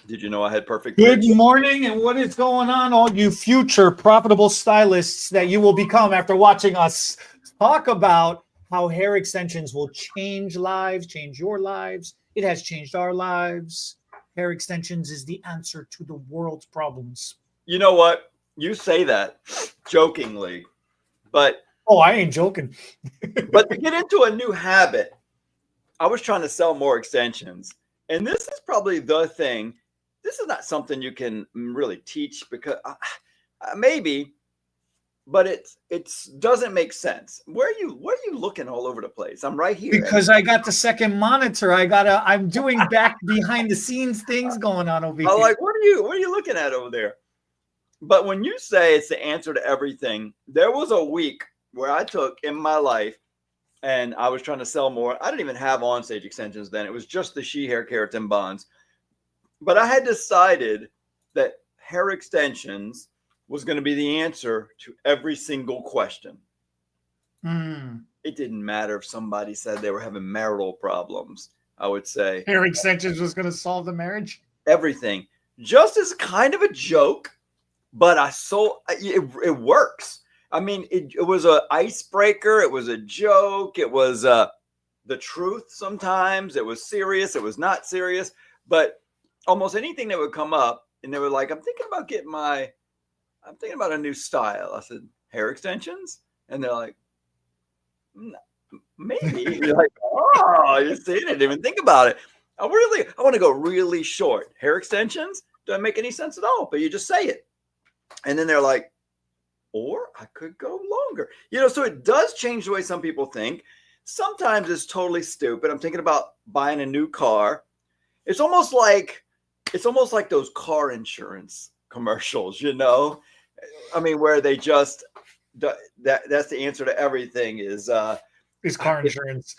Did you know I had perfect Good pitch? morning, and what is going on, all you future profitable stylists that you will become after watching us talk about how hair extensions will change lives, change your lives. It has changed our lives. Hair extensions is the answer to the world's problems. You know what? You say that jokingly, but Oh, I ain't joking. to get into a new habit, I was trying to sell more extensions. And this is probably the thing. This is not something you can really teach because maybe, but it doesn't make sense. Where are you looking all over the place? I'm right here. Because I got the second monitor. I'm doing back behind the scenes things going on over I'm here. like, what are you looking at over there? But when you say it's the answer to everything, there was a week where I took in my life and I was trying to sell more. I didn't even have on-stage extensions then. It was just the She Hair Keratin Bonds. But I had decided that hair extensions was going to be the answer to every single question. It didn't matter if somebody said they were having marital problems. I would say Hair extensions was going to solve the marriage. everything, just as kind of a joke, but it works. I mean, it was an icebreaker. It was a joke. It was the truth. Sometimes it was serious. It was not serious, but almost anything that would come up, and they were like, I'm thinking about a new style. I said, hair extensions? And they're like, maybe. You're like, oh, you see, I didn't even think about it. I want to go really short. Hair extensions? Doesn't make any sense at all, but you just say it. And then they're like, or I could go longer. So it does change the way some people think. Sometimes it's totally stupid. I'm thinking about buying a new car. It's almost like those car insurance commercials, I mean, where they just that's the answer to everything is Car insurance.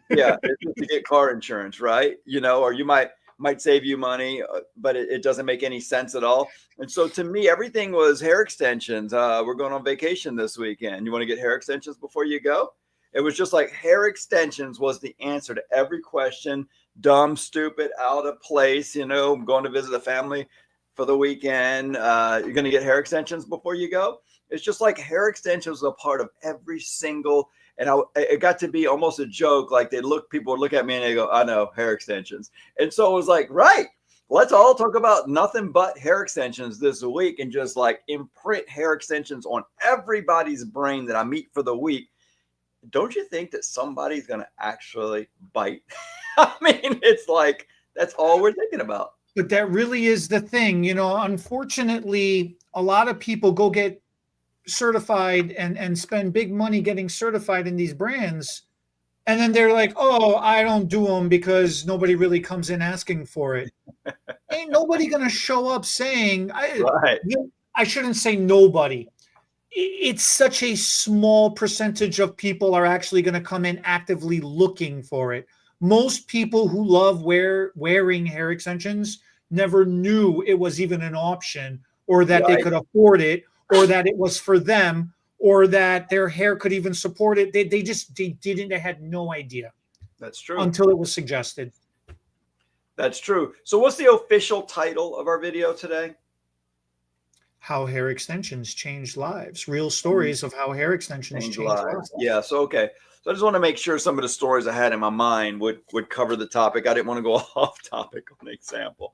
yeah, it's just to get car insurance, right? Or you might save you money, but it doesn't make any sense at all. And so to me, everything was hair extensions. We're going on vacation this weekend. You want to get hair extensions before you go? It was just like hair extensions was the answer to every question. Dumb, stupid, out of place. I'm going to visit a family for the weekend. You're going to get hair extensions before you go. It's just like hair extensions was a part of every single. And it got to be almost a joke. Like people would look at me and they go, I know, hair extensions. And so it was like, right, let's all talk about nothing but hair extensions this week and just like imprint hair extensions on everybody's brain that I meet for the week. Don't you think that somebody's going to actually bite? I mean, it's like, that's all we're thinking about. But that really is the thing. Unfortunately, a lot of people go get certified and spend big money getting certified in these brands. And then they're like, oh, I don't do them because nobody really comes in asking for it. Ain't nobody going to show up saying, Right. I shouldn't say nobody. It's such a small percentage of people are actually going to come in actively looking for it. Most people who love wearing hair extensions never knew it was even an option, or that they could afford it, or that it was for them, or that their hair could even support it. They didn't. They had no idea. That's true. Until it was suggested. That's true. So what's the official title of our video today? How hair extensions changed lives. Real stories of how hair extensions changed lives. Yeah. So, okay. So I just want to make sure some of the stories I had in my mind would cover the topic. I didn't want to go off topic on an example,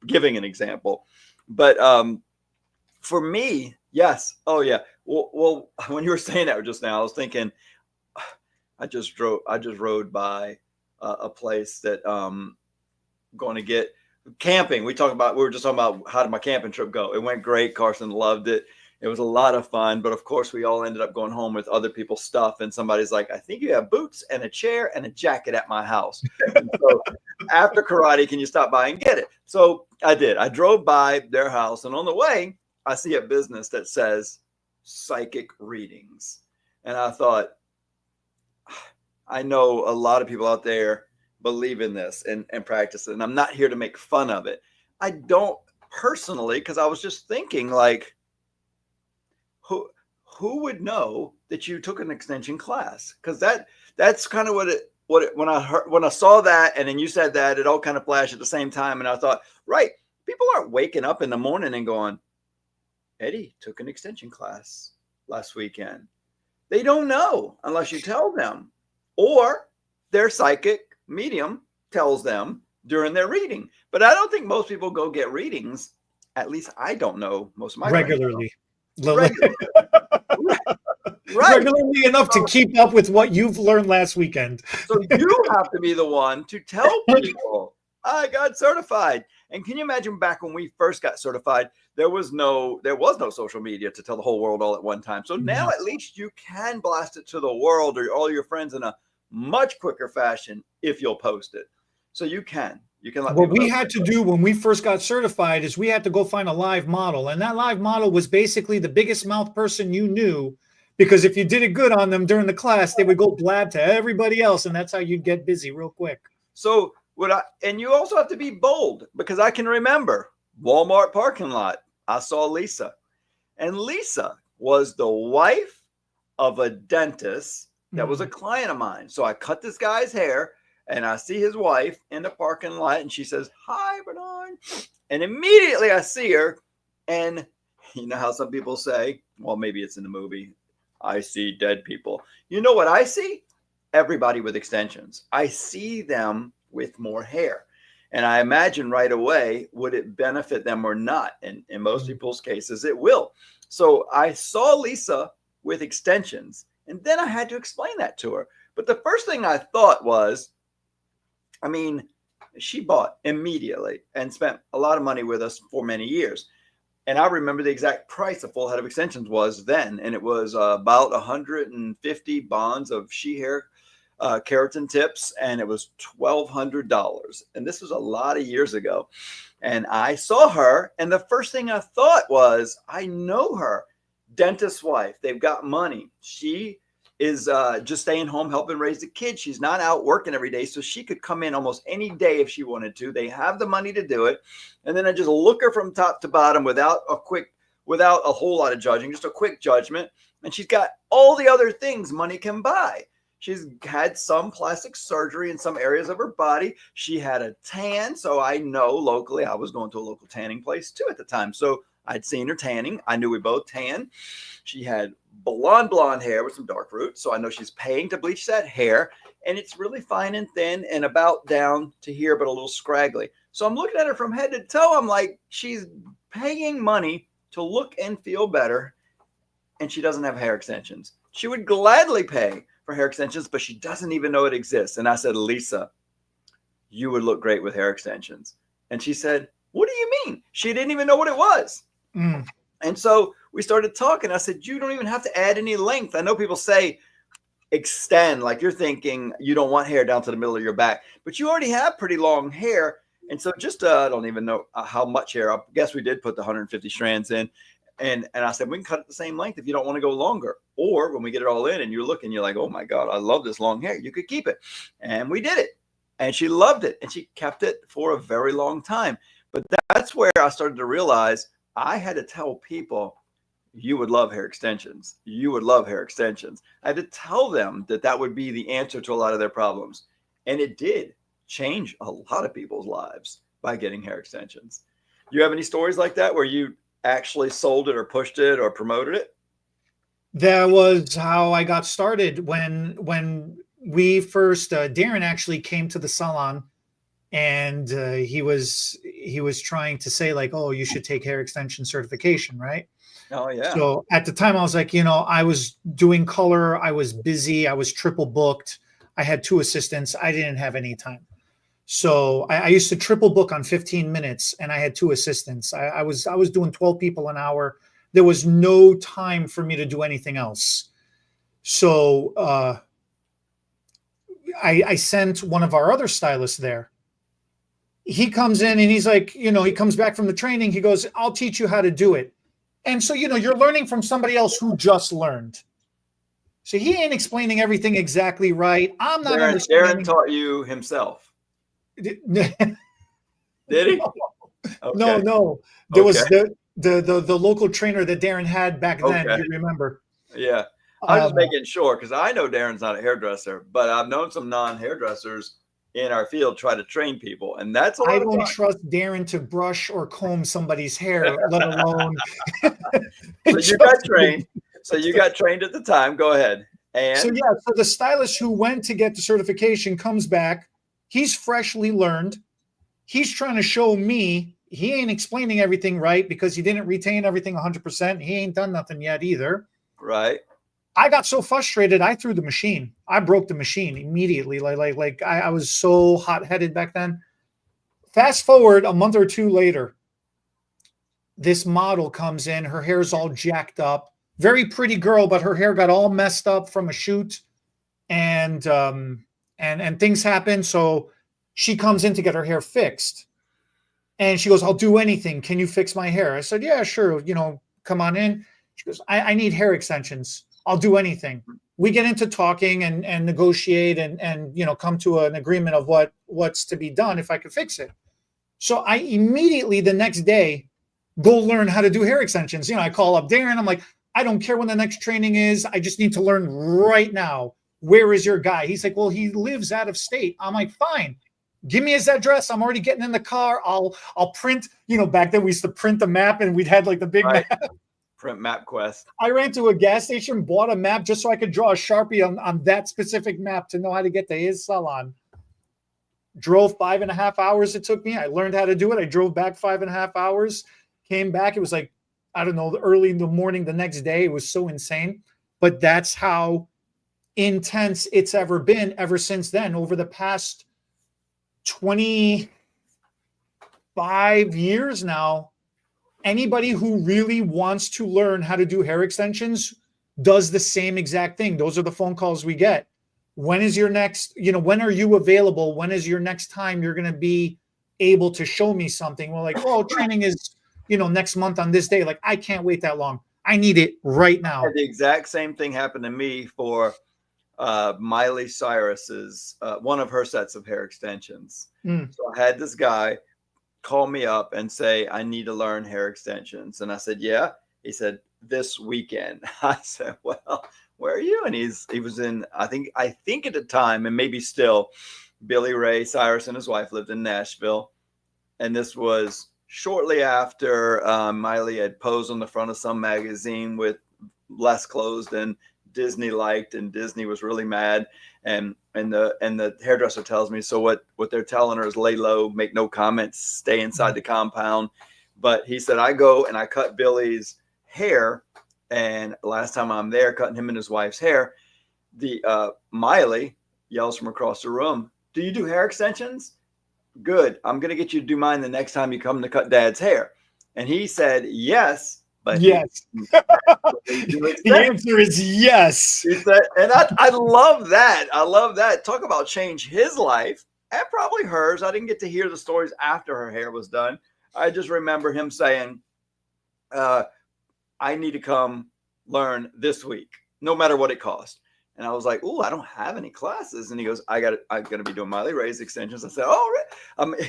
giving an example. But for me, yes. Oh, yeah. Well, when you were saying that just now, I was thinking, I just rode by a place that going to get camping. We were just talking about how did my camping trip go. It went great. Carson loved it. It was a lot of fun, but of course we all ended up going home with other people's stuff. And somebody's like, I think you have boots and a chair and a jacket at my house. So after karate, can you stop by and get it? So I did. I drove by their house, and on the way, I see a business that says psychic readings. And I thought, I know a lot of people out there believe in this and practice it. And I'm not here to make fun of it. I don't personally, because I was just thinking, like, who would know that you took an extension class? Because that's kind of when I saw that, and then you said that, it all kind of flashed at the same time, and I thought, right, people aren't waking up in the morning and going, Eddie took an extension class last weekend. They don't know unless you tell them, or their psychic medium tells them during their reading. But I don't think most people go get readings. At least I don't know most of my regularly. Regularly. Regularly enough to keep up with what you've learned last weekend. So you have to be the one to tell people, I got certified. And can you imagine back when we first got certified, there was no social media to tell the whole world all at one time. So now at least you can blast it to the world or all your friends in a much quicker fashion if you'll post it. So you can let what we had to do when we first got certified is we had to go find a live model. And that live model was basically the biggest mouth person you knew, because if you did it good on them during the class, they would go blab to everybody else. And that's how you'd get busy real quick. So and you also have to be bold, because I can remember Walmart parking lot. I saw Lisa, and Lisa was the wife of a dentist that was a client of mine. So I cut this guy's hair, and I see his wife in the parking lot, and she says, "Hi, Bernard." And immediately I see her, and you know how some people say, well, maybe it's in the movie, I see dead people. You know what I see? Everybody with extensions. I see them with more hair. And I imagine right away, would it benefit them or not? And in most people's cases, it will. So I saw Lisa with extensions, and then I had to explain that to her. But the first thing I thought was, I mean, she bought immediately and spent a lot of money with us for many years. And I remember the exact price a full head of extensions was then. And it was about 150 bonds of she hair keratin tips, and it was $1,200. And this was a lot of years ago. And I saw her, and the first thing I thought was, I know her, dentist's wife. They've got money. She is just staying home helping raise the kids. She's not out working every day, so she could come in almost any day if she wanted to. They have the money to do it. And then I just look her from top to bottom without a whole lot of judging, just a quick judgment. And she's got all the other things money can buy. She's had some plastic surgery in some areas of her body. She had a tan. So I know locally, I was going to a local tanning place too at the time. So I'd seen her tanning. I knew we both tan. She had blonde hair with some dark roots. So I know she's paying to bleach that hair. And it's really fine and thin and about down to here, but a little scraggly. So I'm looking at her from head to toe. I'm like, she's paying money to look and feel better. And she doesn't have hair extensions. She would gladly pay for hair extensions, but she doesn't even know it exists. And I said, Lisa, you would look great with hair extensions. And she said, what do you mean? She didn't even know what it was. And so we started talking. I said, you don't even have to add any length. I know people say extend, like you're thinking you don't want hair down to the middle of your back, but you already have pretty long hair. And so just, I don't even know how much hair. I guess we did put the 150 strands in. And I said, we can cut it the same length if you don't want to go longer. Or when we get it all in and you're looking, you're like, oh my God, I love this long hair. You could keep it. And we did it. And she loved it. And she kept it for a very long time. But that's where I started to realize I had to tell people, you would love hair extensions. You would love hair extensions. I had to tell them that that would be the answer to a lot of their problems. And it did change a lot of people's lives by getting hair extensions. Do you have any stories like that where you actually sold it or pushed it or promoted it? That was how I got started. When we first, Darren actually came to the salon, and he was trying to say like, oh, you should take hair extension certification, right? Oh yeah. So at the time I was like, I was doing color. I was busy. I was triple booked. I had 2 assistants. I didn't have any time. So I used to triple book on 15 minutes, and I had 2 assistants. I was doing 12 people an hour. There was no time for me to do anything else. So I sent one of our other stylists there. He comes in and he's like, he comes back from the training. He goes, I'll teach you how to do it. And so, you're learning from somebody else who just learned. So he ain't explaining everything exactly right. I'm not understanding. Darren taught you himself. Did he? Okay. No. There was the local trainer that Darren had back then. You remember? Yeah. I was just Um, making sure because I know Darren's not a hairdresser, but I've known some non-hairdressers in our field try to train people, and that's a I lot of don't fun. trust Darren to brush or comb somebody's hair, let alone. So you got just- trained. So you got trained at the time. Go ahead. So And yeah, so the stylist who went to get the certification comes back. He's freshly learned. He's trying to show me he ain't explaining everything right because he didn't retain everything 100%. He ain't done nothing yet either. right. I got so frustrated, I threw the machine. I broke the machine immediately. I was so hot-headed back then. Fast forward a month or two later, this model comes in. Her hair's all jacked up. Very pretty girl, but her hair got all messed up from a shoot, and things happen. So she comes in to get her hair fixed, and she goes, "I'll do anything. Can you fix my hair?" I said, "Yeah, sure. Come on in." She goes, "I need hair extensions. I'll do anything." We get into talking and negotiate and come to an agreement of what's to be done if I could fix it. So I immediately the next day go learn how to do hair extensions. I call up Darren. I'm like, I don't care when the next training is. I just need to learn right now. Where is your guy? He's like, well, he lives out of state. I'm like, fine. Give me his address. I'm already getting in the car. I'll print. Back then we used to print the map and we'd had like the big Right. map. Print MapQuest. I ran to a gas station, bought a map just so I could draw a Sharpie on that specific map to know how to get to his salon. Drove 5.5 hours it took me. I learned how to do it. I drove back 5.5 hours, came back. It was like, I don't know, early in the morning the next day. It was so insane. But that's how intense it's ever been ever since then. Over the past 25 years now, anybody who really wants to learn how to do hair extensions does the same exact thing. Those are the phone calls we get. When is your next, when are you available? When is your next time you're going to be able to show me something? We're like, oh, training is, next month on this day. Like, I can't wait that long. I need it right now. The exact same thing happened to me for Miley Cyrus's, one of her sets of hair extensions. So I had this guy call me up and say, I need to learn hair extensions. And I said, yeah. He said, this weekend. I said, well, where are you? And he was in, I think at the time, and maybe still, Billy Ray Cyrus and his wife lived in Nashville. And this was shortly after Miley had posed on the front of some magazine with less clothes than Disney liked, and Disney was really mad. And the hairdresser tells me, so what they're telling her is lay low, make no comments, stay inside the compound. But he said, I go and I cut Billy's hair. And last time I'm there cutting him and his wife's hair, the Miley yells from across the room, do you do hair extensions? Good. I'm going to get you to do mine the next time you come to cut Dad's hair. And he said, yes. But yes. The answer is yes. He said, and I love that. I love that. Talk about change his life and probably hers. I didn't get to hear the stories after her hair was done. I just remember him saying, I need to come learn this week, no matter what it costs. And I was like, "Oh, I don't have any classes." And he goes, I'm going to be doing Miley Ray's extensions. I said, "Oh,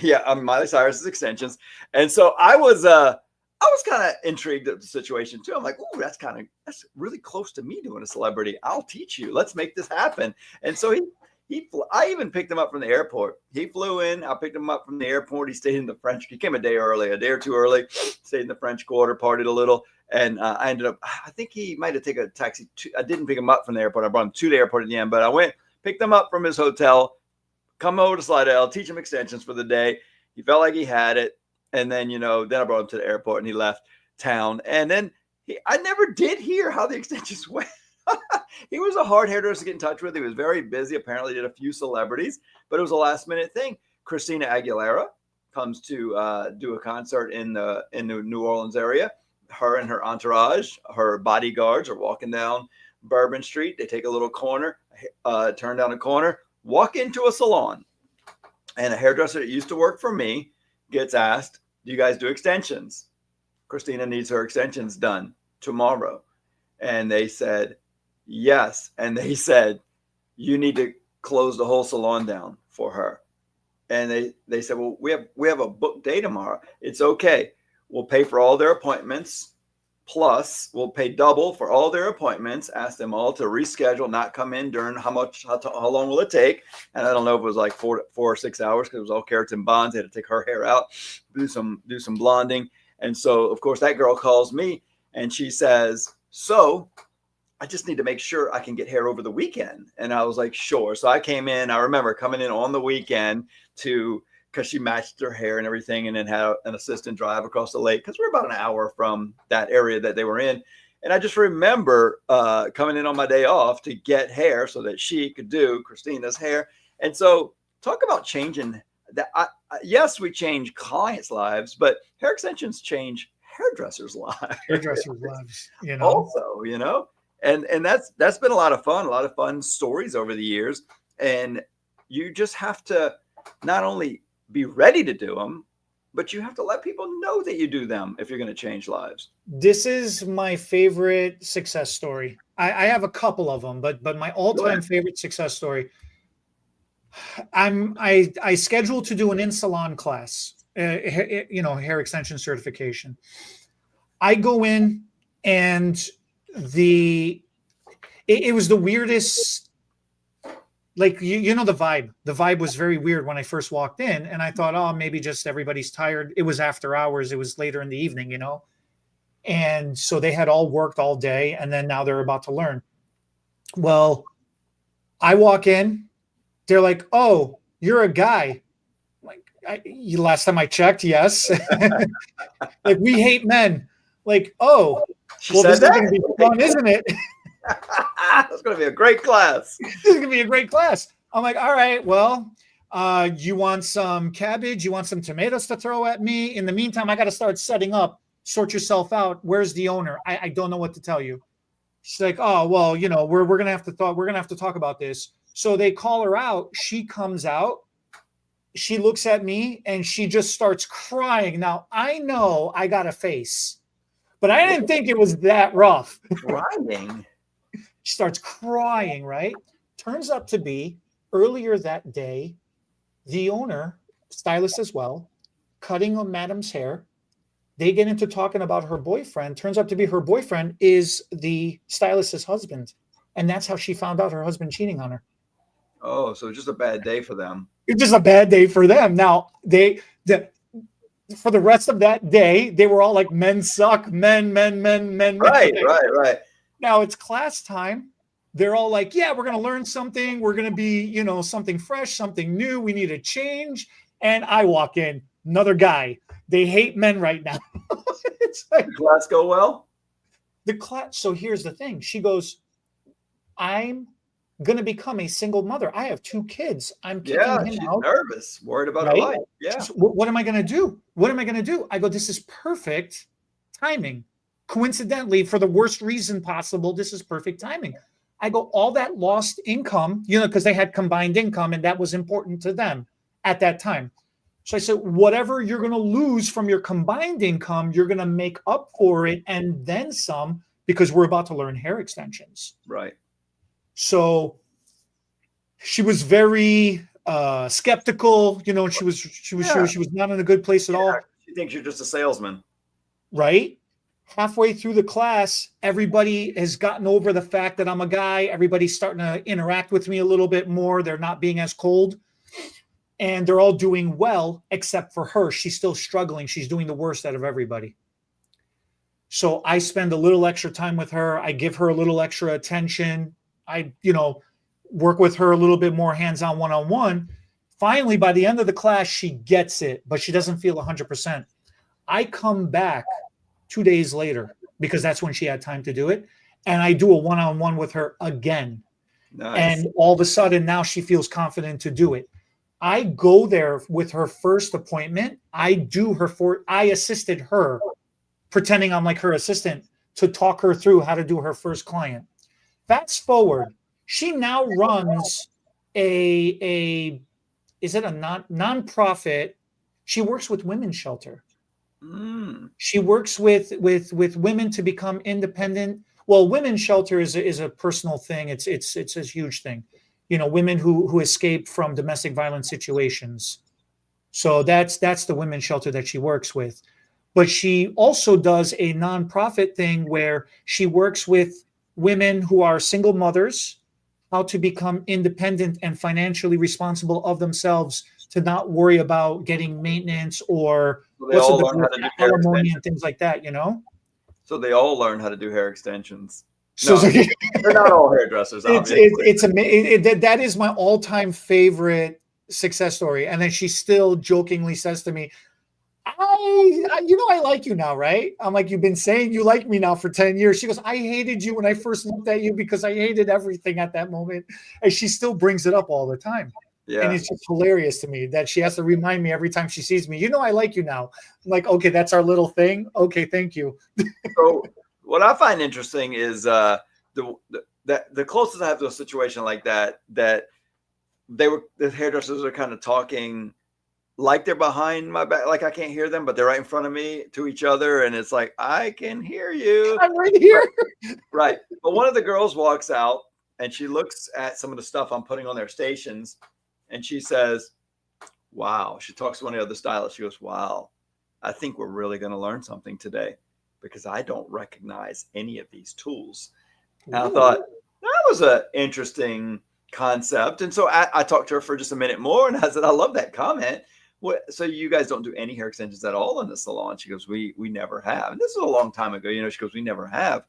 yeah, I'm Miley Cyrus's extensions." And so I was kind of intrigued at the situation too. I'm like, "Oh, that's really close to me doing a celebrity. I'll teach you. Let's make this happen." And so I even picked him up from the airport. He flew in. I picked him up from the airport. He stayed in the French. He came a day or two early. Stayed in the French Quarter, partied a little. And I ended up, I think he might have taken a taxi. I didn't pick him up from the airport. I brought him to the airport at the end. But I went, picked him up from his hotel, come over to Slidell, teach him extensions for the day. He felt like he had it. And then, then I brought him to the airport and he left town. And then I never did hear how the extensions went. He was a hard hairdresser to get in touch with. He was very busy. Apparently did a few celebrities, but it was a last minute thing. Christina Aguilera comes to do a concert in the New Orleans area. Her and her entourage, her bodyguards, are walking down Bourbon Street. They take a little corner, turn down a corner, walk into a salon. And a hairdresser that used to work for me gets asked, do you guys do extensions? Christina needs her extensions done tomorrow. And they said, yes. And they said, you need to close the whole salon down for her. And they said, well, we have a booked day tomorrow. It's okay. We'll pay for all their appointments, plus we'll pay double for all their appointments, ask them all to reschedule, not come in during how long will it take. And I don't know if it was like 4 or 6 hours, because it was all keratin bonds. They had to take her hair out, do some blonding. And so of course that girl calls me and she says, so I just need to make sure I can get hair over the weekend. And I was like, sure. So I came in, I remember coming in on the weekend because she matched her hair and everything, and then had an assistant drive across the lake, because we're about an hour from that area that they were in. And I just remember coming in on my day off to get hair so that she could do Christina's hair. And so talk about changing that. Yes, we change clients' lives, but hair extensions change hairdressers' lives. Hairdressers' lives, Also, and that's been a lot of fun stories over the years. And you just have to not only be ready to do them, but you have to let people know that you do them if you're going to change lives. This is my favorite success story. I have a couple of them, but my all-time favorite success story. I scheduled to do an in-salon class, hair extension certification. I go in, and it was the weirdest. Like, the vibe. The vibe was very weird when I first walked in, and I thought, oh, maybe just everybody's tired. It was after hours. It was later in the evening, and so they had all worked all day, and then now they're about to learn. Well, I walk in, they're like, oh, you're a guy. Like, last time I checked, yes. Like, we hate men. Like, oh, well, this is going to be fun, isn't it? That's going to be a great class. This is going to be a great class. I'm like, all right, well, you want some cabbage? You want some tomatoes to throw at me? In the meantime, I got to start setting up. Sort yourself out. Where's the owner? I don't know what to tell you. She's like, oh, well, we're going to have to talk about this. So they call her out. She comes out. She looks at me and she just starts crying. Now, I know I got a face, but I didn't think it was that rough. Crying? She starts crying, right? Turns out to be earlier that day, the owner, stylist as well, cutting a madam's hair. They get into talking about her boyfriend. Turns out to be her boyfriend is the stylist's husband. And that's how she found out her husband cheating on her. Oh, so just a bad day for them. It's just a bad day for them. Now, for the rest of that day, they were all like, men suck, men. Right. Now it's class time. They're all like, yeah, we're going to learn something. We're going to be, something fresh, something new. We need a change. And I walk in, another guy. They hate men right now. It's like, the class go well? The class. So here's the thing. She goes, I'm going to become a single mother. I have 2 kids. I'm kicking him she's out. Nervous, worried about her life. Yeah. What am I going to do? I go, this is perfect timing. Coincidentally, for the worst reason possible, this is perfect timing. I go, all that lost income, because they had combined income, and that was important to them at that time. So I said, whatever you're going to lose from your combined income, you're going to make up for it and then some, because we're about to learn hair extensions. Right. So she was very skeptical. She was not in a good place at all. She thinks you're just a salesman. Right. Halfway through the class, everybody has gotten over the fact that I'm a guy. Everybody's starting to interact with me a little bit more. They're not being as cold. And they're all doing well, except for her. She's still struggling. She's doing the worst out of everybody. So I spend a little extra time with her. I give her a little extra attention. I, work with her a little bit more hands-on, one-on-one. Finally, by the end of the class, she gets it, but she doesn't feel 100%. I come back 2 days later, because that's when she had time to do it. And I do a one-on-one with her again. Nice. And all of a sudden now she feels confident to do it. I go there with her first appointment. I assisted her, pretending I'm like her assistant, to talk her through how to do her first client. Fast forward, she now runs a nonprofit. She works with women's shelter. She works with women to become independent. Well, women's shelter is a personal thing. It's a huge thing. Women who escape from domestic violence situations. So that's the women's shelter that she works with. but she also does a nonprofit thing where she works with women who are single mothers how to become independent and financially responsible of themselves to not worry about getting maintenance or So they what's the all big learn how word, to do hair alimony and extensions. things like that, you know? So they all learn how to do hair extensions. So No, they're not all hairdressers, obviously. that is my all-time favorite success story. And then she still jokingly says to me, I like you now, right? I'm like, you've been saying you like me now for 10 years. She goes, I hated you when I first looked at you because I hated everything at that moment. And she still brings it up all the time. And Yeah. it's just hilarious to me that she has to remind me every time she sees me, I like you now. I'm like, okay, that's our little thing. Okay, thank you. So what I find interesting is the closest I have to a situation like that, that the hairdressers are kind of talking like they're behind my back, like I can't hear them, but they're right in front of me to each other, and it's like I can hear you. I'm right here. Right. But one of the girls walks out and she looks at some of the stuff I'm putting on their stations, and she says, wow. She talks to one of the other stylists. She goes, wow, I think we're really going to learn something today because I don't recognize any of these tools. And I thought that was an interesting concept. And so I talked to her for just a minute more, and I said, I love that comment. So you guys don't do any hair extensions at all in the salon? She goes, we never have. And this was a long time ago. She goes, we never have.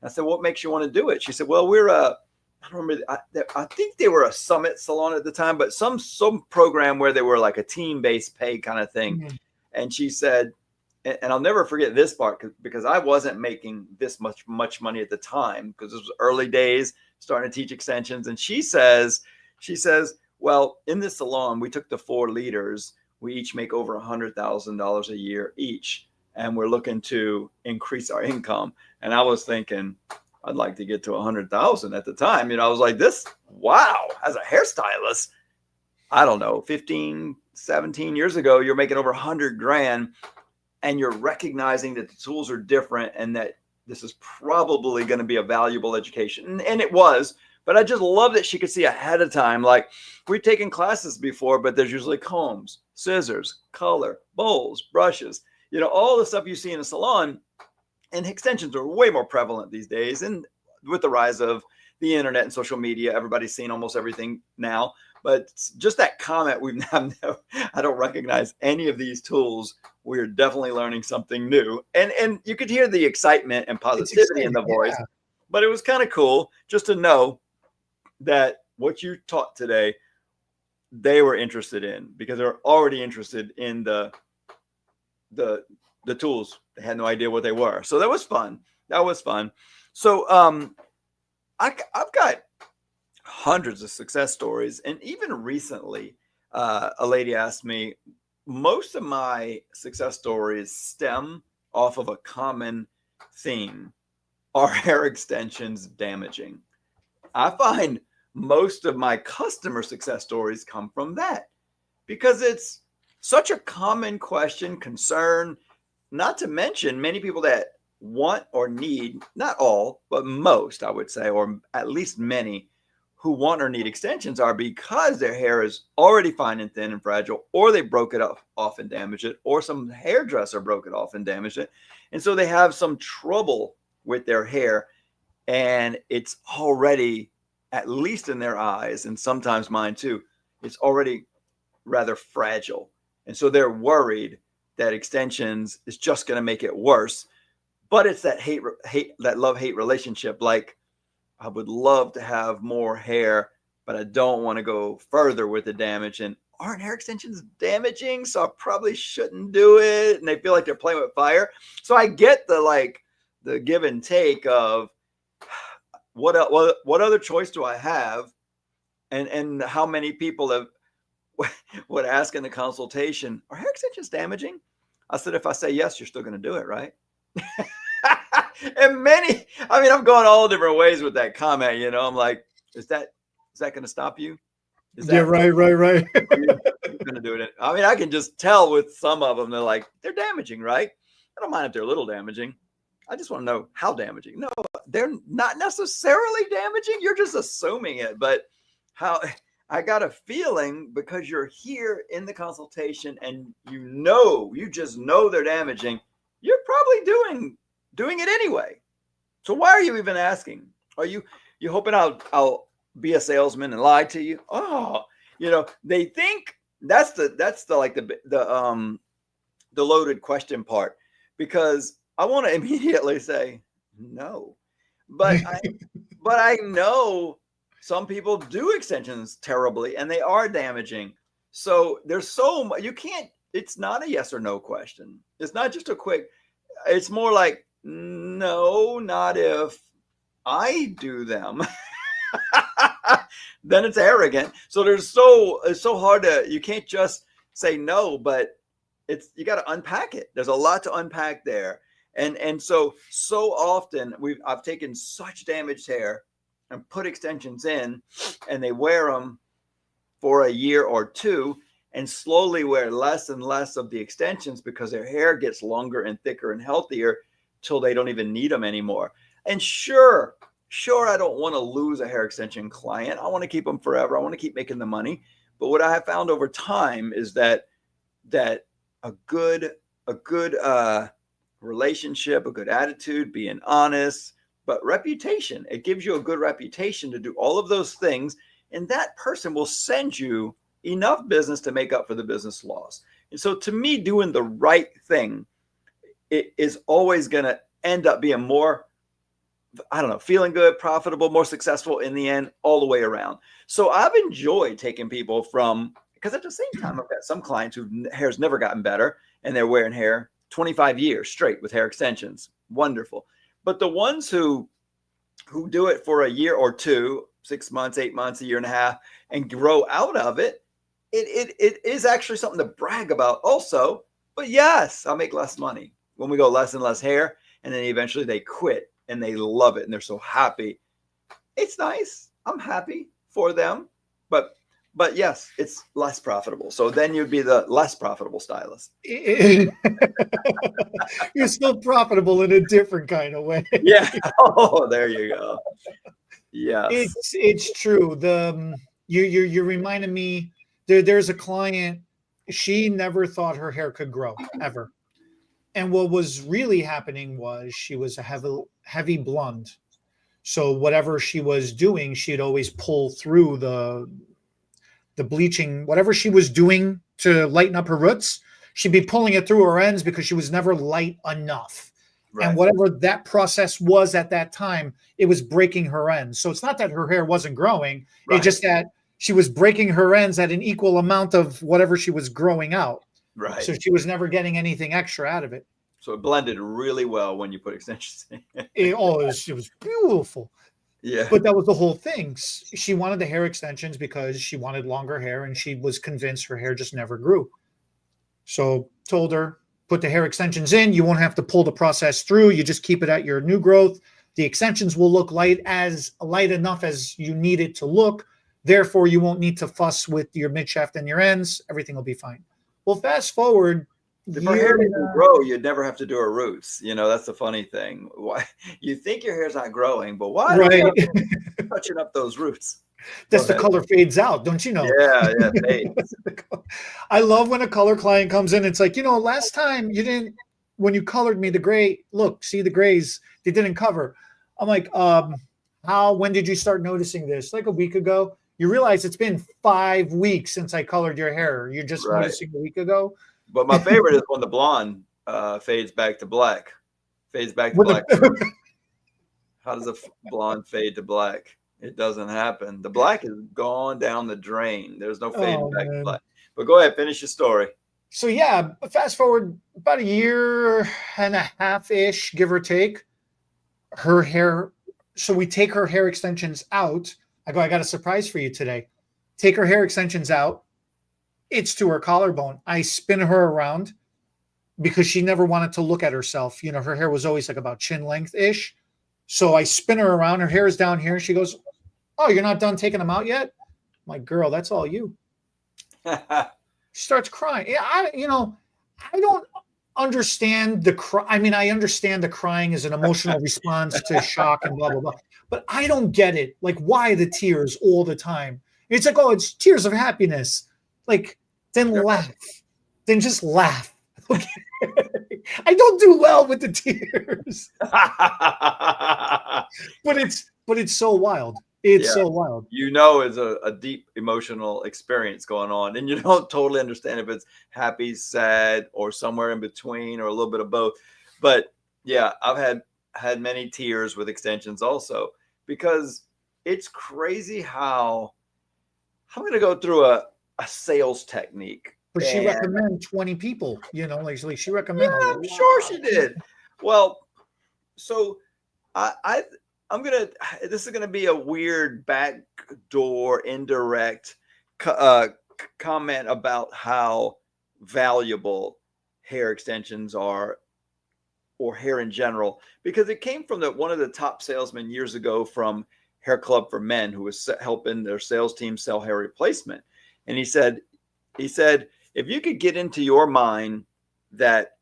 And I said, what makes you want to do it? She said, well, I don't remember. I think they were a summit salon at the time, but some program where they were like a team-based pay kind of thing. Mm-hmm. And she said, and I'll never forget this part because I wasn't making this much money at the time because this was early days starting to teach extensions. And she says, well, in this salon, we took the 4 leaders. We each make over $100,000 a year each. And we're looking to increase our income. And I was thinking, I'd like to get to 100,000 at the time. I was like, wow, as a hairstylist, I don't know, 15, 17 years ago, you're making over 100 grand and you're recognizing that the tools are different and that this is probably going to be a valuable education. And it was, but I just love that she could see ahead of time. Like we've taken classes before, but there's usually combs, scissors, color, bowls, brushes, all the stuff you see in a salon. And extensions are way more prevalent these days. And with the rise of the internet and social media, everybody's seeing almost everything now. But just that comment, I don't recognize any of these tools. We're definitely learning something new. And you could hear the excitement and positivity in the voice. Yeah. But it was kind of cool just to know that what you taught today, they were interested in because they're already interested in the tools. They had no idea what they were. So that was fun. So I've got hundreds of success stories. And even recently, a lady asked me, most of my success stories stem off of a common theme. Are hair extensions damaging? I find most of my customer success stories come from that because it's such a common question, concern, not to mention many people that want or need, not all, but most, I would say, or at least many who want or need extensions are because their hair is already fine and thin and fragile, or they broke it off and damaged it, or some hairdresser broke it off and damaged it. And so they have some trouble with their hair and it's already, at least in their eyes, and sometimes mine too, it's already rather fragile. And so they're worried that extensions is just going to make it worse. But it's that that love-hate relationship. Like, I would love to have more hair, but I don't want to go further with the damage. And aren't hair extensions damaging? So I probably shouldn't do it. And they feel like they're playing with fire. So I get the give and take of what other choice do I have? And how many people would ask in the consultation, are hair extensions damaging? I said, if I say yes, you're still going to do it, right? And I'm going all different ways with that comment. I'm like, is that going to stop you? Right. You're going to do it. I can just tell with some of them, they're damaging, right? I don't mind if they're a little damaging. I just want to know how damaging. No, they're not necessarily damaging. You're just assuming it. But how I got a feeling because you're here in the consultation and you just know they're damaging. you're probably doing it anyway. So why are you even asking? Are you hoping I'll be a salesman and lie to you? Oh, they think that's the like the loaded question part, because I want to immediately say no. But I know some people do extensions terribly and they are damaging. So there's so much you can't. It's not a yes or no question. It's not just a quick. It's more like, no, not if I do them. Then it's arrogant. So it's so hard you can't just say no, but you got to unpack it. There's a lot to unpack there. And so often I've taken such damaged hair and put extensions in, and they wear them for a year or two and slowly wear less and less of the extensions because their hair gets longer and thicker and healthier till they don't even need them anymore. And sure, I don't want to lose a hair extension client. I want to keep them forever. I want to keep making the money. But what I have found over time is that a good relationship, a good attitude, being honest, but reputation. It gives you a good reputation to do all of those things, and that person will send you enough business to make up for the business loss. And so to me, doing the right thing, it is always going to end up being more, feeling good, profitable, more successful in the end, all the way around. So I've enjoyed taking people because at the same time, I've got some clients whose hair's never gotten better and they're wearing hair 25 years straight with hair extensions. Wonderful. But the ones who do it for a year or two, 6 months, 8 months, a year and a half, and grow out of it, it is actually something to brag about also. But yes, I'll make less money when we go less and less hair. And then eventually they quit and they love it and they're so happy. It's nice. I'm happy for them. But yes, it's less profitable. So then you'd be the less profitable stylist. You're still profitable in a different kind of way. Yeah. Oh, there you go. Yes. It's true. You're reminding me. There's a client. She never thought her hair could grow ever, and what was really happening was she was a heavy blonde. So whatever she was doing, she'd always pull through the bleaching, whatever she was doing to lighten up her roots, she'd be pulling it through her ends because she was never light enough. Right. And whatever that process was at that time, it was breaking her ends. So it's not that her hair wasn't growing. Right. It's just that she was breaking her ends at an equal amount of whatever she was growing out. Right. So she was never getting anything extra out of it. So it blended really well when you put extensions in. It was beautiful. Yeah. But that was the whole thing. She wanted the hair extensions because she wanted longer hair, and she was convinced her hair just never grew. So told her, put the hair extensions in. You won't have to pull the process through. You just keep it at your new growth. The extensions will look light enough as you need it to look. Therefore, you won't need to fuss with your mid shaft and your ends. Everything will be fine. Well, fast forward. If her hair didn't grow, you'd never have to do her roots. That's the funny thing. Why you think your hair's not growing, but why are you touching up those roots? That's the color fades out, don't you know? Yeah, fades. I love when a color client comes in. It's like, last time when you colored me the gray, look, see the grays, they didn't cover. I'm like, when did you start noticing this? Like a week ago. You realize it's been 5 weeks since I colored your hair. You're just noticing a week ago. But my favorite is when the blonde fades back to black. Fades back to black. How does a blonde fade to black? It doesn't happen. The black is gone down the drain. There's no fading back to black. But go ahead, finish your story. So yeah, fast forward about a year and a half-ish, give or take. Her hair. So we take her hair extensions out. I got a surprise for you today. Take her hair extensions out. It's to her collarbone. I spin her around because she never wanted to look at herself. Her hair was always like about chin length-ish. So I spin her around. Her hair is down here. She goes, "Oh, you're not done taking them out yet?" I'm like, "Girl, that's all you." She starts crying. Yeah, I don't understand the cry. I mean, I understand the crying is an emotional response to shock and blah, blah, blah. But I don't get it. Like, why the tears all the time? It's like, oh, it's tears of happiness. Like, then laugh. Then just laugh. Okay. I don't do well with the tears. But it's so wild. It's Yeah. so wild. It's a deep emotional experience going on, and you don't totally understand if it's happy, sad, or somewhere in between, or a little bit of both. But yeah, I've had many tears with extensions also, because it's crazy how I'm going to go through a sales technique. But she And recommend 20 people, like she recommend a yeah, I'm sure lot she of people. did. Well, so I I'm gonna. This is gonna be a weird backdoor, indirect comment about how valuable hair extensions are, or hair in general, because it came from one of the top salesmen years ago from Hair Club for Men, who was helping their sales team sell hair replacement, and he said if you could get into your mind that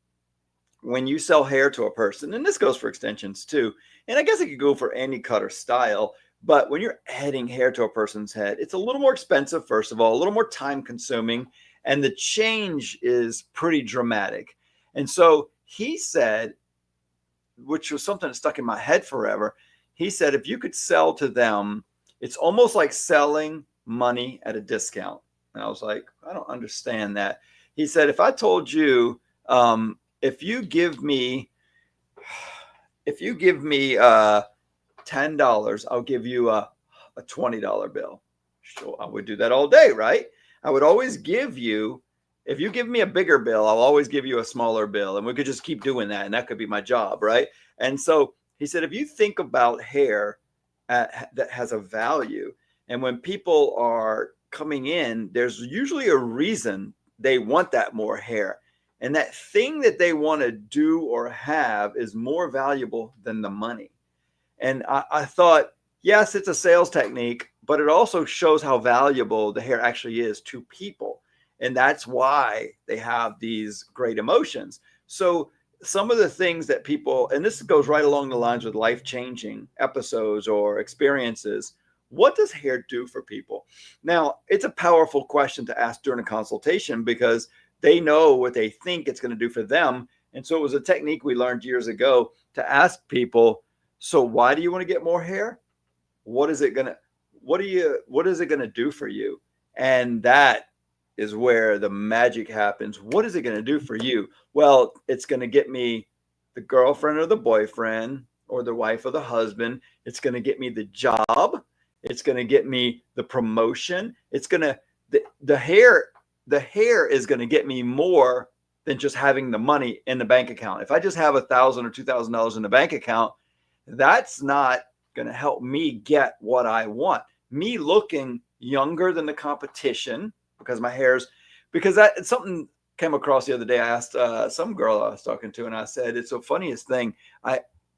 when you sell hair to a person, and this goes for extensions too, and I guess it could go for any cut or style, but when you're adding hair to a person's head, it's a little more expensive, first of all, a little more time consuming, and the change is pretty dramatic. And so he said, which was something that stuck in my head forever, he said, if you could sell to them, it's almost like selling money at a discount. And I was like, I don't understand that. He said, if I told you, if you give me $10, I'll give you a $20 bill. Sure, I would do that all day, right? I would always give you, if you give me a bigger bill, I'll always give you a smaller bill, and we could just keep doing that, and that could be my job, right? And so he said, if you think about hair that has a value, and when people are coming in, there's usually a reason they want that more hair. And that thing that they want to do or have is more valuable than the money. And I thought, yes, it's a sales technique, but it also shows how valuable the hair actually is to people. And that's why they have these great emotions. So some of the things that people, and this goes right along the lines with life-changing episodes or experiences, what does hair do for people? Now, it's a powerful question to ask during a consultation, because they know what they think it's going to do for them. And so it was a technique we learned years ago to ask people, so why do you want to get more hair? What is it going to do for you? And that is where the magic happens. What is it going to do for you? Well, it's going to get me the girlfriend or the boyfriend or the wife or the husband. It's going to get me the job. It's going to get me the promotion. It's going to, the hair is going to get me more than just having the money in the bank account. If I just have $1,000 or $2,000 in the bank account, that's not going to help me get what I want. Me looking younger than the competition because my hair's, because that something came across the other day. I asked some girl I was talking to, and I said, it's the funniest thing.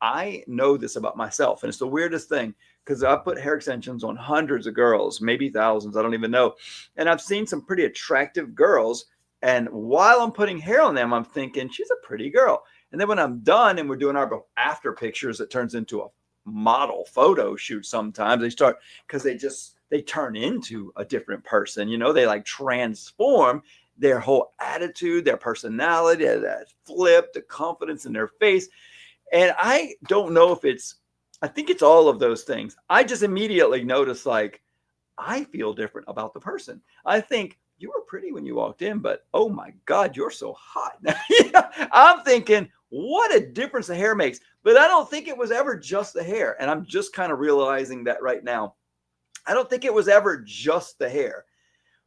I know this about myself, and it's the weirdest thing, because I put hair extensions on hundreds of girls, maybe thousands, I don't even know. And I've seen some pretty attractive girls. And while I'm putting hair on them, I'm thinking, she's a pretty girl. And then when I'm done and we're doing our after pictures, it turns into a model photo shoot sometimes. They start, because they turn into a different person. They like transform their whole attitude, their personality, that flip, the confidence in their face. And I don't know if I think it's all of those things. I just immediately notice, like, I feel different about the person. I think, you were pretty when you walked in, but oh my God, you're so hot. I'm thinking, what a difference the hair makes. But I don't think it was ever just the hair. And I'm just kind of realizing that right now. I don't think it was ever just the hair.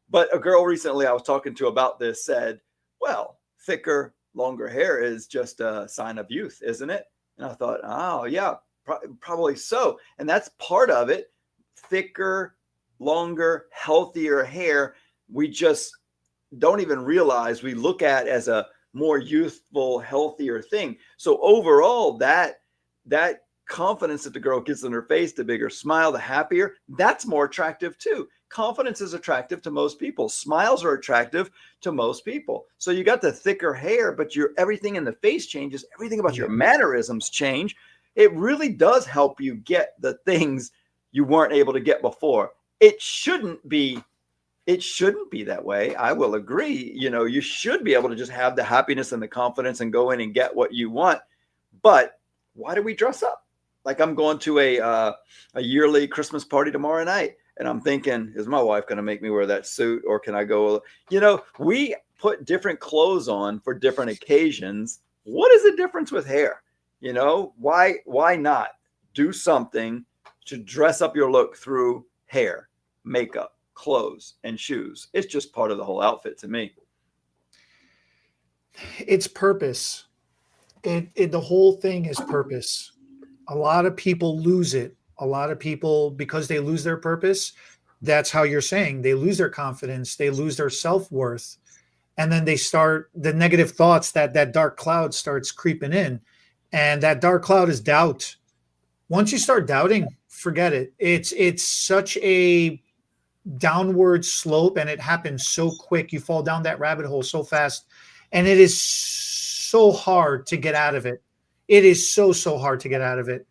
But a girl recently I was talking to about this said, well, thicker, longer hair is just a sign of youth, isn't it? And I thought, oh, yeah, probably so. And that's part of it. Thicker, longer, healthier hair, we just don't even realize we look at as a more youthful, healthier thing. So overall, that confidence that the girl gets in her face, the bigger smile, the happier, that's more attractive too. Confidence is attractive to most people. Smiles are attractive to most people. So you got the thicker hair, but everything in the face changes. Everything about your mannerisms change. It really does help you get the things you weren't able to get before. It shouldn't be it shouldn't be that way. I will agree. You should be able to just have the happiness and the confidence and go in and get what you want. But why do we dress up? Like I'm going to a yearly Christmas party tomorrow night, and I'm thinking, is my wife going to make me wear that suit, or can I go? We put different clothes on for different occasions. What is the difference with hair? Why not do something to dress up your look through hair, makeup, clothes, and shoes? It's just part of the whole outfit to me. It's purpose. The whole thing is purpose. A lot of people lose it. A lot of people, because they lose their purpose, that's how you're saying, they lose their confidence, they lose their self-worth. And then they start the negative thoughts, that dark cloud starts creeping in. And that dark cloud is doubt. Once you start doubting, forget it. It's such a downward slope, and it happens so quick. You fall down that rabbit hole so fast, and it is so hard to get out of it. It is so hard to get out of it.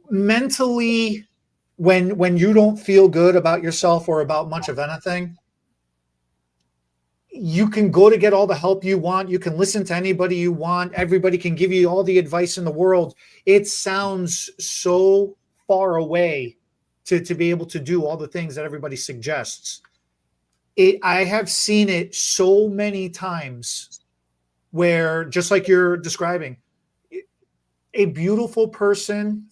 Mentally, when you don't feel good about yourself or about much of anything, you can go to get all the help you want. You can listen to anybody you want. Everybody can give you all the advice in the world. It sounds so far away to be able to do all the things that everybody suggests. I have seen it so many times where, just like you're describing, a beautiful person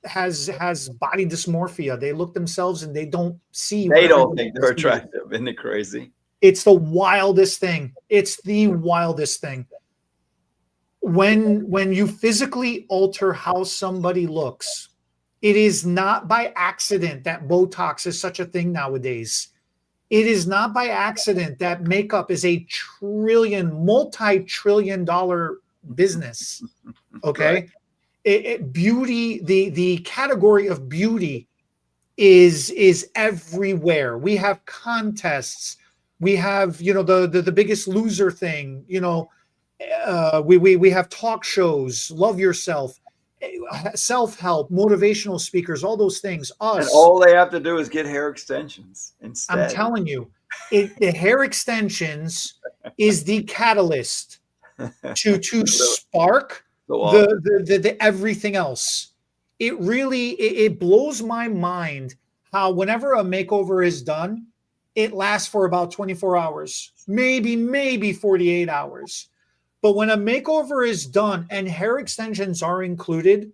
has body dysmorphia. They look themselves and they don't see. They don't think they're attractive. Isn't it crazy? It's the wildest thing. It's the wildest thing. When you physically alter how somebody looks, it is not by accident that Botox is such a thing nowadays. It is not by accident that makeup is a multi-trillion dollar business. Okay. Right. Beauty, the category of beauty is everywhere. We have contests. We have, the Biggest Loser thing, we have talk shows, love yourself, self-help, motivational speakers, all those things. And all they have to do is get hair extensions instead. I'm telling you, the hair extensions is the catalyst to spark the everything else. It really, it blows my mind how whenever a makeover is done, it lasts for about 24 hours, maybe 48 hours. But when a makeover is done and hair extensions are included,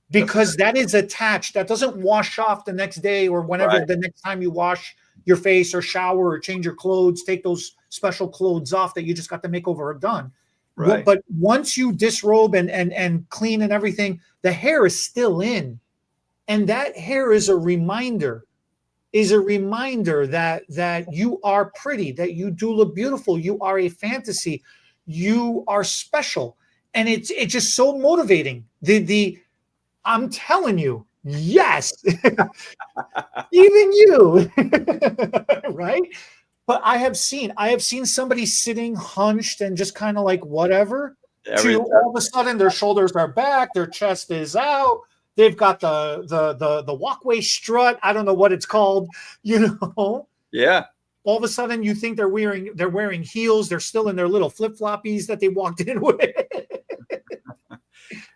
because that is attached, that doesn't wash off the next day or whenever the next time you wash your face or shower or change your clothes, take those special clothes off that you just got the makeover done. Right. But once you disrobe and clean and everything, the hair is still in. And that hair is a reminder that you are pretty, that you do look beautiful, you are a fantasy, you are special. And it's just so motivating. I'm telling you, yes, even you, right? But I have seen somebody sitting hunched and just kind of like whatever, to all of a sudden their shoulders are back, their chest is out. They've got the walkway strut. I don't know what it's called, Yeah. All of a sudden you think they're wearing heels. They're still in their little flip-floppies that they walked in with.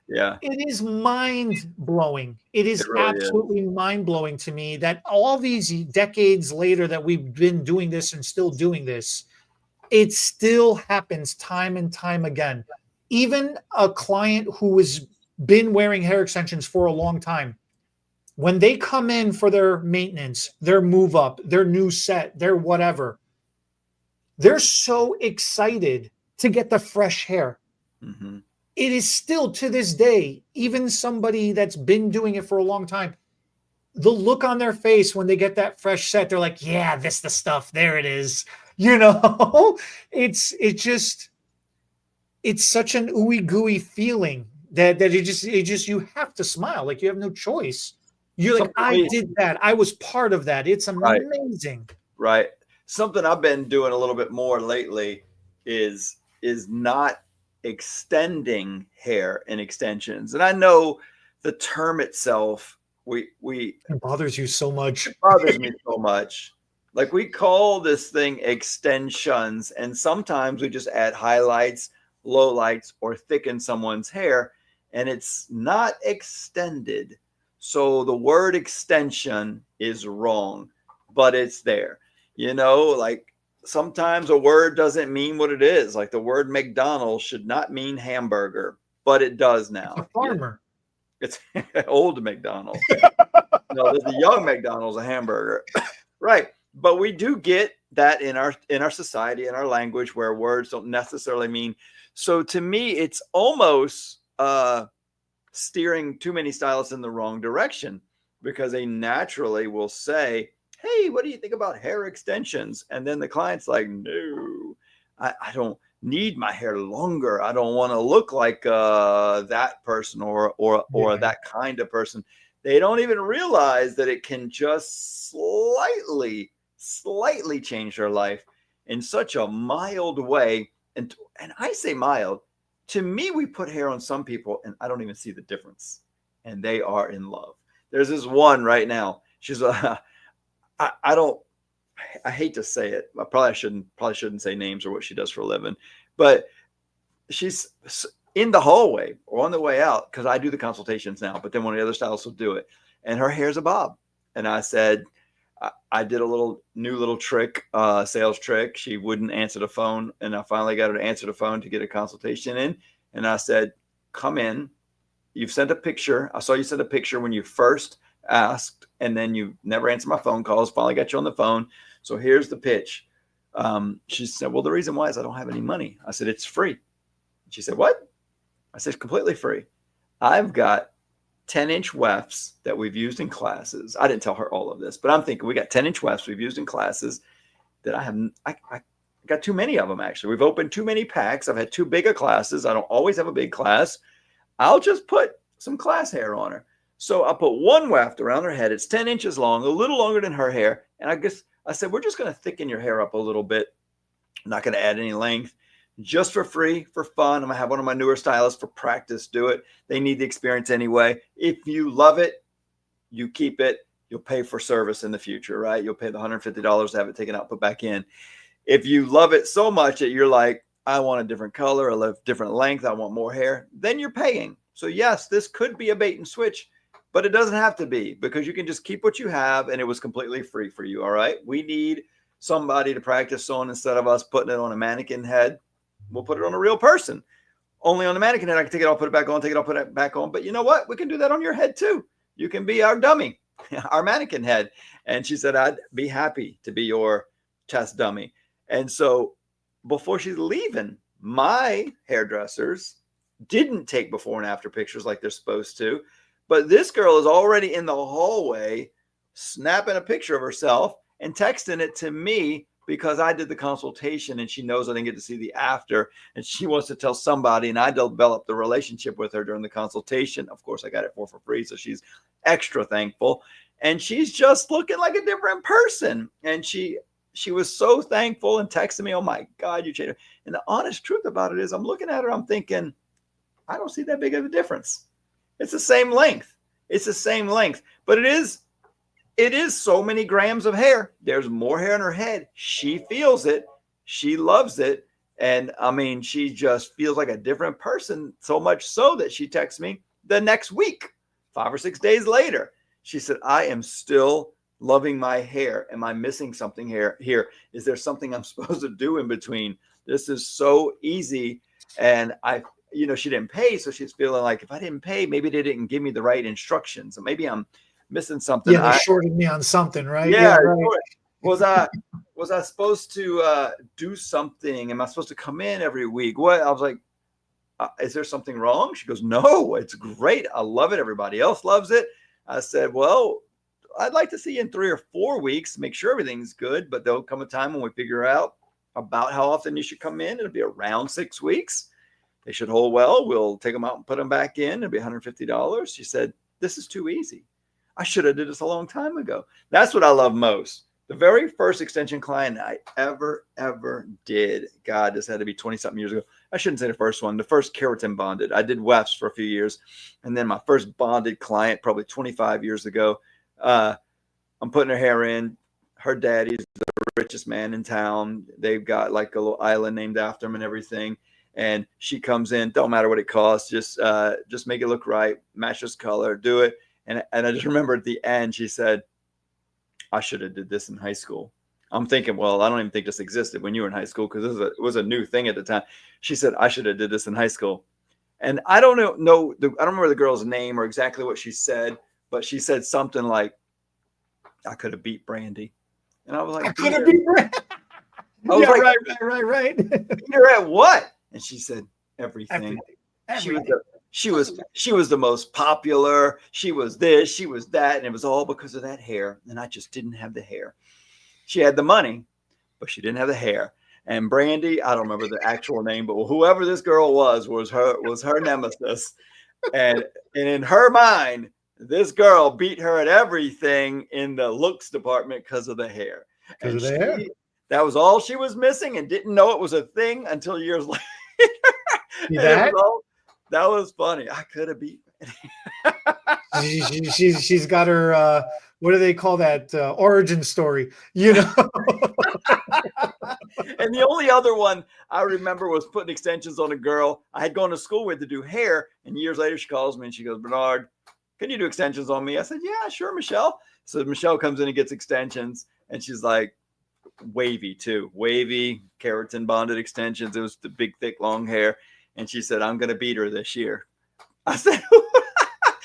Yeah. It is mind-blowing. It is really absolutely mind-blowing to me that all these decades later that we've been doing this and still doing this, it still happens time and time again. Even a client who has been wearing hair extensions for a long time, when they come in for their maintenance, their move up, their new set, their whatever, they're so excited to get the fresh hair. Mm-hmm. It is still to this day, even somebody that's been doing it for a long time, the look on their face when they get that fresh set, they're like, yeah, this the stuff. There it is. It's such an ooey gooey feeling that it just you have to smile. Like you have no choice. You're like, I did that. I was part of that. It's amazing. Right. Something I've been doing a little bit more lately is not extending hair in extensions. And I know the term itself, it bothers you so much. It bothers me so much. Like we call this thing extensions, and sometimes we just add highlights, lowlights, or thicken someone's hair, and it's not extended. So the word extension is wrong, but it's there. Like sometimes a word doesn't mean what it is. Like the word McDonald's should not mean hamburger, but it does A now. farmer. It's old McDonald's. No, there's a young McDonald's, a hamburger. Right. But we do get that in our society, in our language, where words don't necessarily mean. So to me, it's almost steering too many stylists in the wrong direction, because they naturally will say, hey, what do you think about hair extensions? And then the client's like, no, I don't need my hair longer. I don't want to look like that person or that kind of person. They don't even realize that it can just slightly change their life in such a mild way. And I say mild. To me, we put hair on some people and I don't even see the difference, and they are in love. There's this one right now. She's I don't, I hate to say it. I probably shouldn't say names or what she does for a living, but she's in the hallway or on the way out, because I do the consultations now, but then one of the other stylists will do it, and her hair's a bob. And I said, I did a new little trick, sales trick. She wouldn't answer the phone, and I finally got her to answer the phone to get a consultation in. And I said, come in. You've sent a picture. I saw you send a picture when you first asked, and then you never answered my phone calls. Finally got you on the phone. So here's the pitch. She said, well, the reason why is I don't have any money. I said, it's free. She said, what? I said, it's completely free. I've got 10-inch wefts that we've used in classes. I didn't tell her all of this, but I'm thinking we got 10-inch wefts we've used in classes that I got too many of them, actually. We've opened too many packs. I've had too big of classes. I don't always have a big class. I'll just put some class hair on her. So I put one weft around her head. It's 10 inches long, a little longer than her hair. And I said, we're just going to thicken your hair up a little bit. I'm not going to add any length. Just for free, for fun. I'm going to have one of my newer stylists for practice do it. They need the experience anyway. If you love it, you keep it. You'll pay for service in the future, right? You'll pay the $150 to have it taken out, put back in. If you love it so much that you're like, I want a different color, a different length, I want more hair, then you're paying. So yes, this could be a bait and switch, but it doesn't have to be, because you can just keep what you have, and it was completely free for you. All right. We need somebody to practice on. Instead of us putting it on a mannequin head, we'll put it on a real person. Only on the mannequin head, I can take it off, put it back on, take it off, put it back on. But you know what? We can do that on your head too. You can be our dummy, our mannequin head. And she said, I'd be happy to be your test dummy. And so before she's leaving, my hairdressers didn't take before and after pictures like they're supposed to. But this girl is already in the hallway snapping a picture of herself and texting it to me, because I did the consultation and she knows I didn't get to see the after, and she wants to tell somebody, and I developed the relationship with her during the consultation. Of course, I got it for free, so she's extra thankful. And she's just looking like a different person. And she was so thankful and texting me, oh my God, you changed her. And the honest truth about it is, I'm looking at her, I'm thinking, I don't see that big of a difference. It's the same length. It's the same length, but it is so many grams of hair. There's more hair in her head. She feels it. She loves it. And I mean, she just feels like a different person, so much so that she texts me the next week, 5 or 6 days later. She said, I am still loving my hair. Am I missing something here? Is there something I'm supposed to do in between? This is so easy. And she didn't pay. So she's feeling like, if I didn't pay, maybe they didn't give me the right instructions. So maybe I'm missing something. Yeah, they shorted me on something, right? Yeah. Right. Was I supposed to do something? Am I supposed to come in every week? What? I was like, is there something wrong? She goes, no, it's great. I love it. Everybody else loves it. I said, well, I'd like to see you in 3 or 4 weeks, make sure everything's good, but there'll come a time when we figure out about how often you should come in. It'll be around 6 weeks. They should hold well. We'll take them out and put them back in. It'll be $150. She said, this is too easy. I should have did this a long time ago. That's what I love most. The very first extension client I ever did, God, this had to be 20-something years ago. I shouldn't say the first one. The first keratin bonded. I did wefts for a few years. And then my first bonded client, probably 25 years ago, I'm putting her hair in. Her daddy's the richest man in town. They've got like a little island named after him and everything. And she comes in, don't matter what it costs, just make it look right, match this color, do it. And I just remember at the end, she said, I should have did this in high school. I'm thinking, well, I don't even think this existed when you were in high school, because it was a new thing at the time. She said, I should have did this in high school. And I don't know, I don't remember the girl's name or exactly what she said, but she said something like, I could have beat Brandy. And I was like, I could have beat Brandy. I was like, right. Beat her at what? And she said, everything. Everything. She was the most popular. She was this, she was that. And it was all because of that hair. And I just didn't have the hair. She had the money, but she didn't have the hair. And Brandy, I don't remember the actual name, but whoever this girl was her nemesis. And in her mind, this girl beat her at everything in the looks department because of the hair. And that was all she was missing, and didn't know it was a thing until years later. That was funny. I could have beat. She's got her what do they call that, origin story, you know. And the only other one I remember was putting extensions on a girl I had gone to school with to do hair, and years later she calls me and she goes, Bernard, can you do extensions on me? I said, yeah, sure, Michelle. So Michelle comes in and gets extensions, and she's like, wavy too, wavy keratin bonded extensions. It was the big, thick, long hair. And she said, I'm going to beat her this year. I said,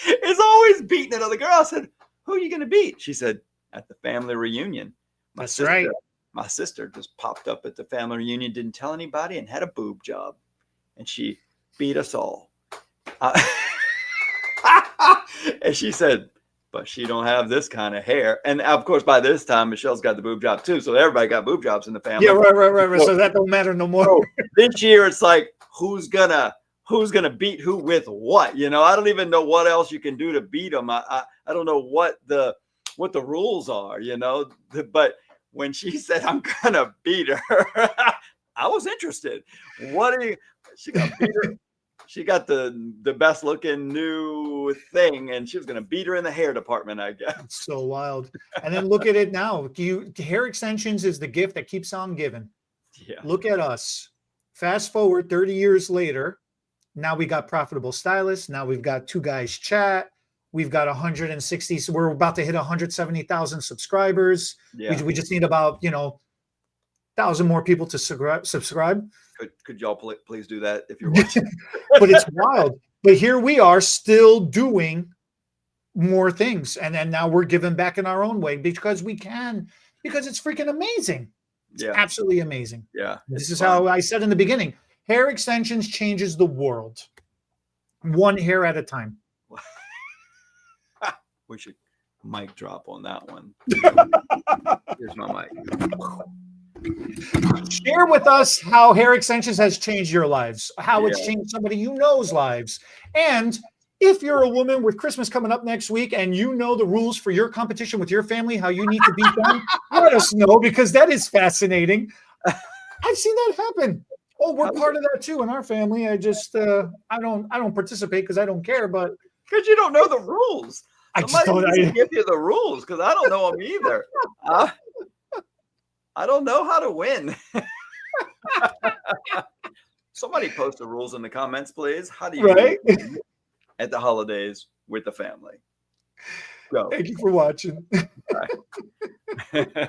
it's always beating another girl. I said, who are you going to beat? She said, at the family reunion. My sister just popped up at the family reunion, didn't tell anybody, and had a boob job. And she beat us all. And she said, but she don't have this kind of hair. And of course, by this time, Michelle's got the boob job too. So everybody got boob jobs in the family. Yeah, right. So that don't matter no more. So this year, it's like, who's gonna beat who with what? You know, I don't even know what else you can do to beat them. I don't know what the rules are, you know. But when she said, I'm gonna beat her, I was interested. She got beat her. She got the best looking new thing, and she was going to beat her in the hair department, I guess. It's so wild. And then look at it now. Hair extensions is the gift that keeps on giving. Yeah. Look at us. Fast forward 30 years later. Now we got Profitable Stylists. Now we've got Two Guys Chat. We've got 160. So we're about to hit 170,000 subscribers. Yeah. We just need about, 1,000 more people to subscribe. Could y'all please do that if you're watching? But it's wild. But here we are still doing more things. And then now we're giving back in our own way because we can, because it's freaking amazing. It's absolutely amazing. Yeah. This is how I said in the beginning, hair extensions changes the world. One hair at a time. We should mic drop on that one. Here's my mic. Share with us how hair extensions has changed your lives, how it's changed somebody you know's lives. And if you're a woman with Christmas coming up next week and you know the rules for your competition with your family, how you need to beat them, let us know, because that is fascinating. I've seen that happen. Oh, we're part of that too in our family. I just I don't participate because I don't care, but because you don't know the rules. Somebody needs to give you the rules, because I don't know them either. I don't know how to win. Somebody post the rules in the comments, please. How do you win at the holidays with the family? Go. Thank you for watching. Bye.